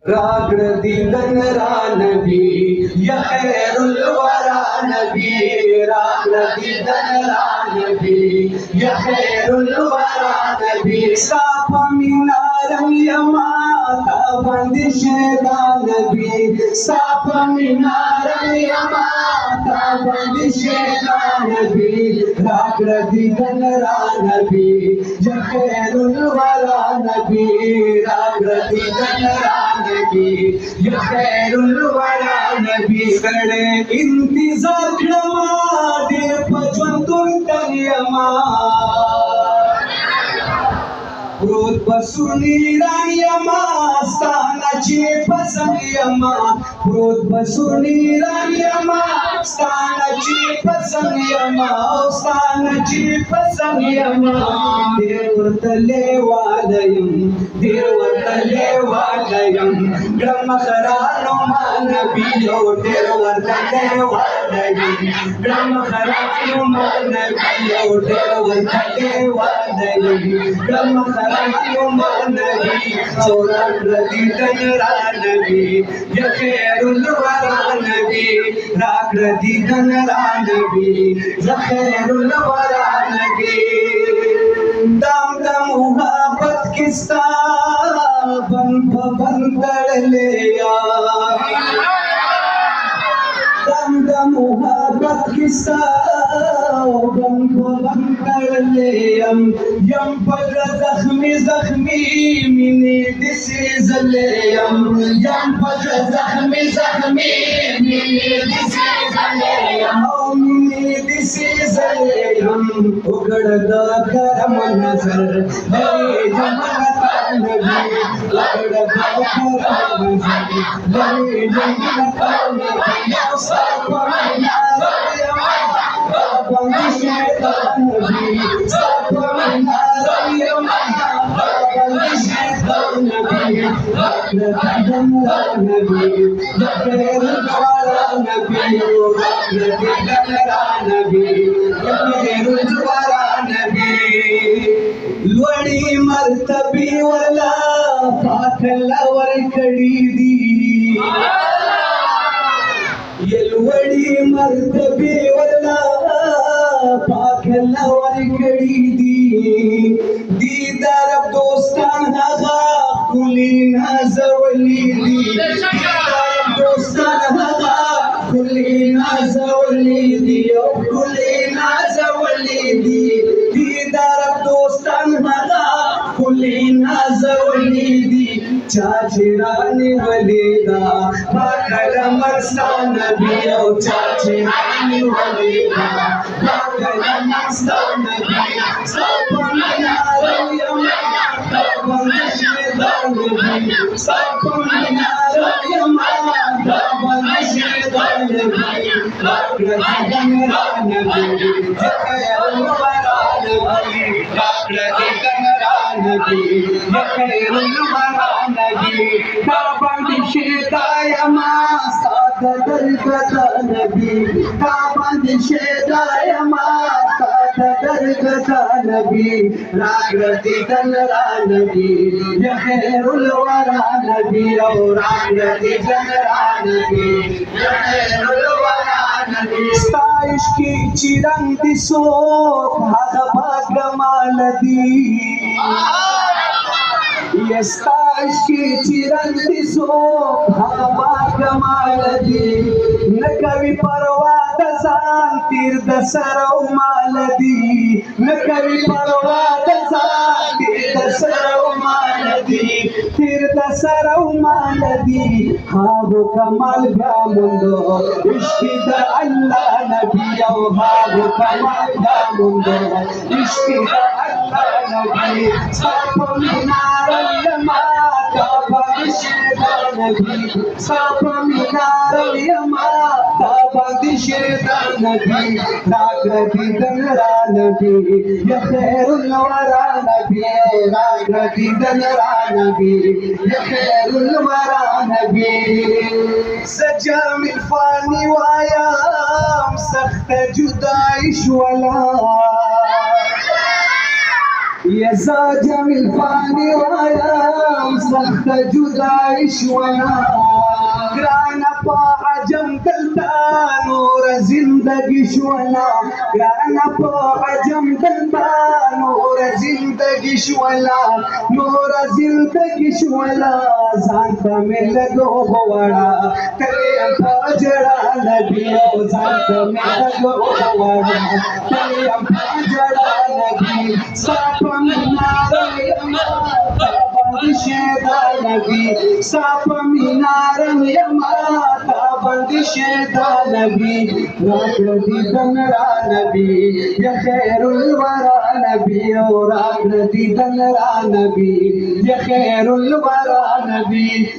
रागड़ दीदन रा नबी या खैरुल वरा नबी, रागड़ दीदन रा नबी या खैरुल वरा नबी। साफा मीनारम यमा का बंदिश दा नबी, साफा मीनारम यमा का बंदिश दा नबी, रागड़ दीदन रा नबी या खैरुल वरा नबी, रागड़ दीदन रा नबी या खैरुल वरा नबी। कड़े इंतजार क्रमा दिल पजवंतुन तयमा, रोज बसुनी रायमा स्थानाची पसंयमा, रोज बसुनी रायमा स्थानाची पसंयमा, स्थानाची पसंयमा। देवतले वालयम, देवतले वालयम, ब्रह्मखरानो मानवियो, देवतले वालयम, ब्रह्मखरानो मानवियो, देवतले वालयम, ब्रह्मखरानो मानवी। रागड़ दीदन रा नबी या खैरुल वरा नबी, रागड़ दीदन रा नबी या खैरुल वरा नबी। दम दम मोहब्बत किस्सा बन बन कर ले आ, दम दम मोहब्बत किस्सा बन बन कर ले यम, यम पर जख्मी जख्मी मिनी दिसे जले यम, यम पर जख्मी जख्मी मिनी दिसे जले यम, मिनी दिसे जले यम। उगड़ दा करम नजर मेरे जमाना नबी, उगड़ दा करम नजर मेरे जमाना नबी। साफा मीनारम यमा बंदिश दा नबी, साफा मीनारम यमा बंदिश दा नबी, रागड़ दीदन रा नबी या खैरुल वरा नबी, रागड़ दीदन रा नबी या खैरुल वरा नबी। लोड़ी मर्तबे वाला पाखला वर कड़ी दी, ये लोड़ी मर्तबे वाला पाखला वर कड़ी दी। दीदार दोस्तान हगा कुली नाजवली दी, दीदार दोस्तान हगा कुली नाजवली दी, कुली नाजवली दी। दीदार दोस्तान हगा कुली नाजवली दी। चाचिरानी वलीदा पाखला मस्तान नबी, ओ चाचिरानी वलीदा पाखला मस्तान नबी। साफा मीनारम यमा बंदिश दा नबी, साफा मीनारम यमा बंदिश दा नबी, रागड़ दीदन रा नबी या खैरुल वरा नबी, रागड़ दीदन रा नबी या खैरुल वरा नबी। का बंदिश दा यमा सादा दरगदा नबी, का बंदिश दा यमा सादा दरगदा नबी, रागड़ दीदन रा नबी या खैरुल वरा नबी, ओ रागड़ दीदन रा नबी या खैरुल वरा नबी। स्ताइश की चिरंग दिसो भाग भाग मालदी, ये स्ताइश की चिरंग दिसो भाग भाग मालदी। न कवि परवा दसान तीर दसरव मालदी, न कवि परवा दसान तीर दसरव मालदी, तीर दसरव मालदी। हाबो कमाल भ्या मुंदो इश्क दा अल्लाह नबी, ओ हाबो कमाल भ्या मुंदो इश्क दा अल्लाह नबी। साफा मीनारम यमा का बंदिश दा नबी, साफा मीनारम यमा का बंदिश दा नबी, रागड़ दीदन रा नबी या खैरुल वरा नबी, रागड़ दीदन रा नबी या खैरुल वरा नबी। सजामिल फानी वायाम सख्त जुदाइश वाला, يزا جميل فاني وايام سخت جدائی شونا گرانا پا عجم دلتا نور زندگی شونا گرانا پا عجم دلتا نور زندگی شولا نور زندگی شولا زانتا میں لگو بوڑا کلیم پا جڑا نبیو زانتا میں لگو بوڑا کلیم پا جڑا نبی ساپا منارم یما تابند شیدا نبی ساپا منارم یما تابند شیدا نبی راکر دیدن را نبی یا خیر الورا نبی اور راکر دیدن را نبی یا خیر الورا نبی